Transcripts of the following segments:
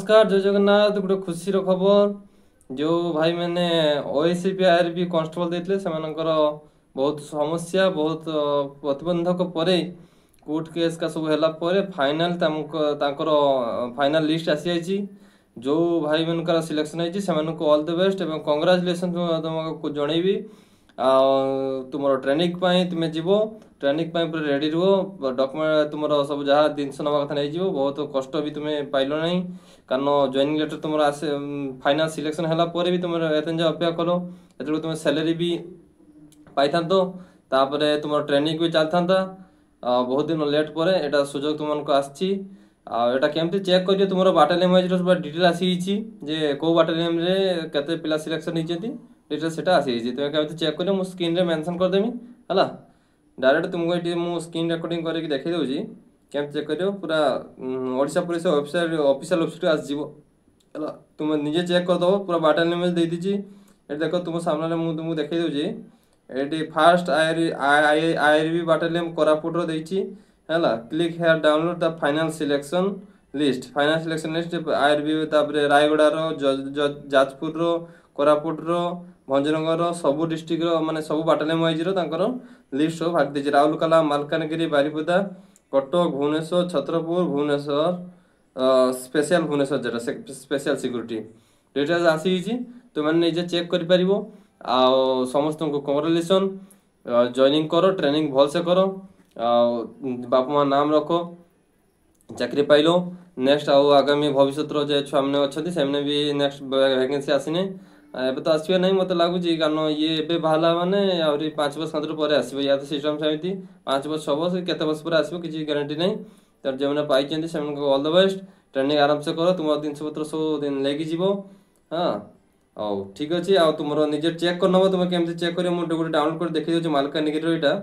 नमस्कार जय जगन्नाथ गोटे खुशी खबर जो भाई मैंने ओएसपी आरबी कॉन्स्टेबल देते से बहुत समस्या बहुत प्रतिबंधक पर कोर्ट केस का सब है फाइनाल फाइनाल लिस्ट आसी जाइए जो भाई मान सिलेक्शन होती ऑल द बेस्ट और कंग्राचुलेसन तुमको जनइबी तुम ट्रेनिंग तुम्हें जीव ट्रेनिंग पूरा रेडी रुह डॉक्यूमेंट तुम सब जहाँ जिनस नवा कथा नहीं बहुत कष्ट भी तुम्हें पाइल ना कारण जॉइनिंग लेटर तुम आसे फाइनाल सिलेक्शन है भी तुम एतन अपेक्षा कल जो तुम सैलरी भी पाई तापर तुम ट्रेनिंग भी चलता बहुत दिन लेट पर एटा सुजोग तुमको आटा केमती चेक कर तुम बाटालियन वाइज डिटेल आसी जे कौ बाटालियन केते पिला सिलेक्शन होती डिटेल से आसी तुम केमती चेक कर स्क्रीन मेंशन करदेमी है डायरेक्ट तुमको ये मुझे स्क्रीन रिकॉर्डिंग करके देखी दूसरी केमती चेक कर पूरा Odisha police website official website आसो तुम निजे चेक करदेव पूरा बाटालियन में दे दीजिए ये देख तुम सामने मुझे तुमको देखी दूसरी ये फास्ट आईआरबी बाटालियन कोरापुट है click here download the final selection list IRB रायगड़ार जाजपुर कोरापुट भंजनगर सब डिस्ट्रिक्ट माने सब बाटालियन वाइज लिस्ट सब भाग देती राउरकेला मालकानगिरी बारिपदा कटक भुवनेश्वर छत्रपुर भुवनेश्वर स्पेशल भुवनेश्वर जो स्पेशल सिक्यूरीटी डिटेल्स आसी तुम निजे चेक कर समस्त को कंग्रेचुलेसन जॉइनिंग करो ट्रेनिंग भल से करो बापा माँ नाम रख चाकरी पाइल नेक्स्ट आगामी भविष्य जो छुआ मैंने अच्छा से भी नेक्स्ट वैकेंसी आसने एबे तो आसवे नहीं मत लगुच कारण ये एबे बाहला माने आउरी 5 वर्ष खंतर पर आसबो या तो सिस्टम सेमती 5 वर्ष 6 वर्ष केते वर्ष पर आसबो किसी गारंटी नहीं तर जे माने पाई चंदी से ऑल द बेस्ट ट्रेनिंग आराम से करो तुम दिन पत्र सब दिन लेगी जीवो हां औ ठीक अछि आ तुम निजे चेक कर नबो तुम केमते चेक करियो मो गोटे डाउनलोड कर देखि दो मालकानगिरी एटा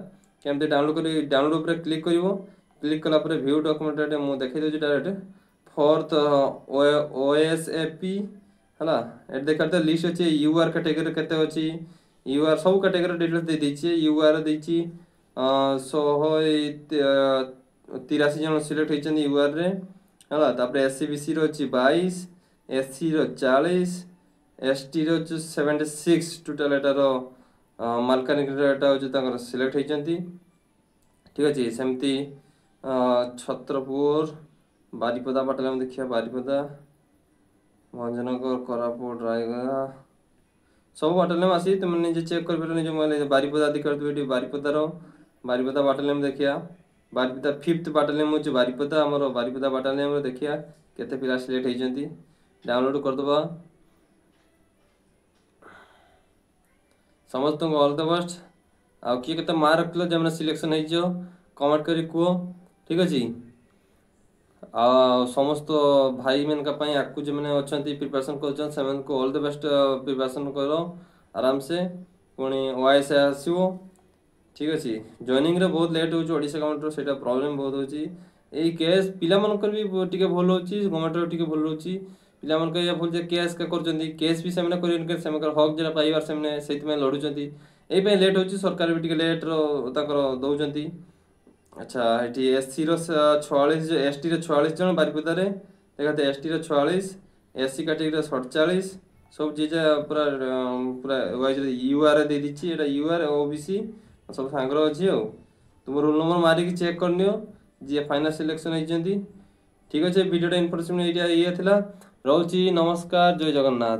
केमते डाउनलोड ऊपर क्लिक करिवो क्लिक कला पर व्यू डॉक्यूमेंट एटा मो देखि दो डायरेक्ट फोर्थ ओएसएपी है ये देखते लिस्ट अच्छे यूआर कैटेगरी केते अच्छी यूआर सब कैटेगरी डिटेल्स दे दीजिए यूआर देछि 183 जन सिलेक्ट होइछन यूआर रे हला तापर एससीबीसी रो अछि 22 एससी रो 40 एसटी रो 76 टोटल एटा रो मालकानगिरी एटा होछि तांकर सिलेक्ट होइछंती ठीक अछि सेमती छत्रपुर बारिपदा बाटला में देखिया बारिपदा भंजनगर कोरापुट रायगड़ा सब बाटालियन आसी तुम निजे चेक कर निजे मोबाइल बारिपदा अधिकार ये बारिपदा बाटालियन देखिया बारिपदा 5th बाटालियन हूँ बारिपदा आमर बारिपदा बाटालियन देखिया केते पिला सिलेक्ट होइछंती डाउनलोड करदबा समस्त ऑल द बेस्ट आ किए केते मार्क रखलो जे सिलेक्शन होइजो कमेंट करी कुओ ठीक अछि समस्त भाई मन का आकु जो मैंने अच्छा प्रिपेरेसन कर ऑल द बेस्ट प्रिपेरेसन करो आराम से पुणी ओएस आसो ठीक अच्छे जॉइनिंग रे बहुत लेट होड़ा गवर्नमेंट से प्रॉब्लम बहुत होची केस पिला भी टी भल हो गवर्नमेंट टी भल हो पिला भूल केस केस भी से हक जो पाइबार से लड़ुंट यही लेट हो सरकार भी लेट दौरान अच्छा ये एससी रो 46 एसटी रो 46 जन बारिपदा रे देखते एसटी रो 46 एससी कैटेगरी रो 47 सब चीज पूरा पूरा वाइज यूआर दे दीची एटा यूआर ओबीसी सब सांग्र अछि हो तुम रोल नंबर मारी की चेक करनियो जे फाइनल सिलेक्शन होइजंती ठीक अछि वीडियो इन्फॉर्मेशन एरिया ये थिला रहउची नमस्कार जय जगन्नाथ।